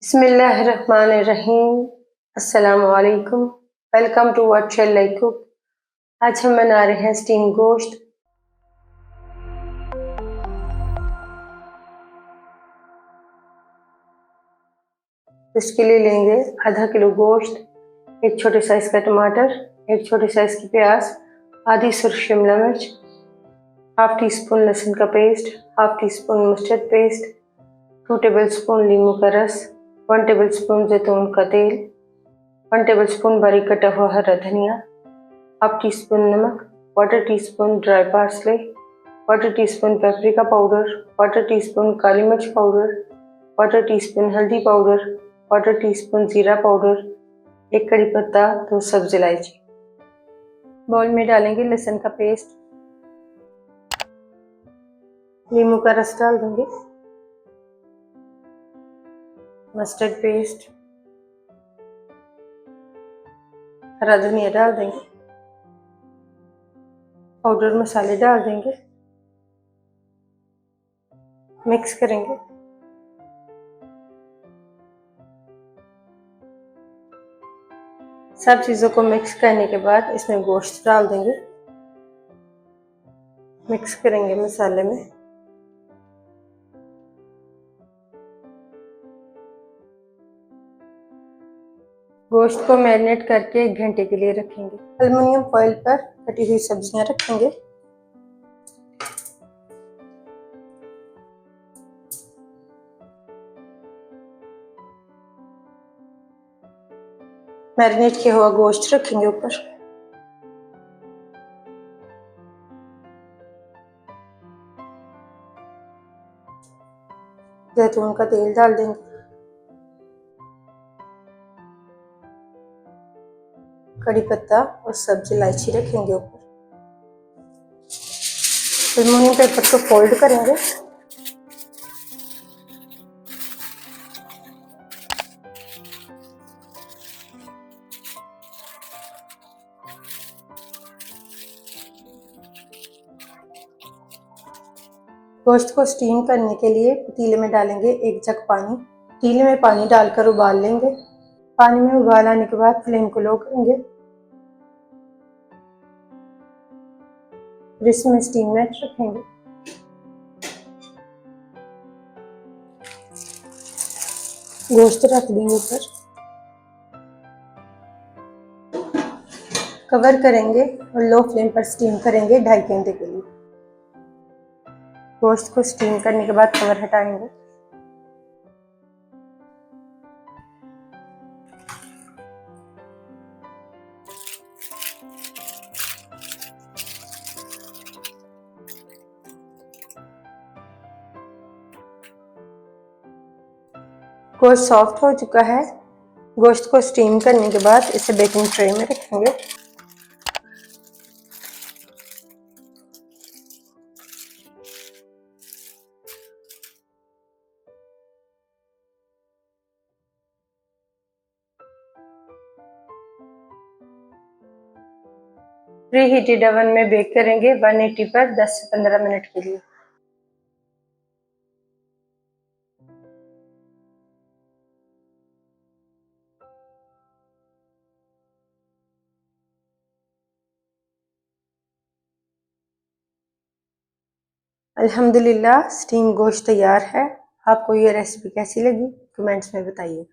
बिस्मिल्लाहिर्रहमानिर्रहीम। अस्सलामु अलैकुम। Welcome to what shall I cook. आज हम बना रहे हैं स्टीम गोश्त। इसके लिए लेंगे आधा किलो गोश्त, एक छोटे साइज का टमाटर, एक छोटे साइज की प्याज, आधी सुर्ख शिमला मिर्च, हाफ टी स्पून लहसुन का paste, half tea spoon mustard paste, 2 table spoon नींबू का रस, 1 टेबल स्पून जैतून का तेल, 1 टेबल स्पून बारीक कटा हुआ हरा धनिया, हाफ टी स्पून नमक, 1/4 teaspoon dry parsley, 1/4 teaspoon paprika powder, 1/4 teaspoon काली मिर्च पाउडर, 1/4 टी स्पून हल्दी पाउडर, 1/4 टी स्पून जीरा पाउडर, 1 कड़ी पत्ता, 2 सब्ज इलायची। बाउल में डालेंगे लहसुन का पेस्ट, नींबू का रस डाल देंगे, मस्टर्ड पेस्ट, हरा धनिया डाल देंगे, पाउडर मसाले डाल देंगे, मिक्स करेंगे। सब चीज़ों को मिक्स करने के बाद इसमें गोश्त डाल देंगे, मिक्स करेंगे मसाले में। गोश्त को मैरिनेट करके 1 घंटे के लिए रखेंगे। एल्युमिनियम फॉइल पर कटी हुई सब्जियां रखेंगे। मैरिनेट किया हुआ गोश्त रखेंगे ऊपर। जैतून का तेल डाल देंगे, कड़ी पत्ता और सब्ज इलायची रखेंगे ऊपर। एल्युमिनियम पेपर को फोल्ड करेंगे। गोश्त को स्टीम करने के लिए पतीले में डालेंगे 1 जग पानी। पतीले में पानी डालकर उबाल लेंगे। पानी में उबाल आने के बाद फ्लेम को लो करेंगे। फिर इसमें स्टीम मैट रखेंगे। गोश्त रख देंगे ऊपर, कवर करेंगे और लो फ्लेम पर स्टीम करेंगे 2.5 घंटे के लिए। गोश्त को स्टीम करने के बाद कवर हटाएंगे। गोश्त सॉफ्ट हो चुका है। गोश्त को स्टीम करने के बाद इसे बेकिंग ट्रे में रखेंगे। प्री हीटेड ओवन में बेक करेंगे 180 पर 10 से 15 मिनट के लिए। अल्हम्दुलिल्लाह स्टीम गोश्त तैयार है। आपको ये रेसिपी कैसी लगी कमेंट्स में बताइए।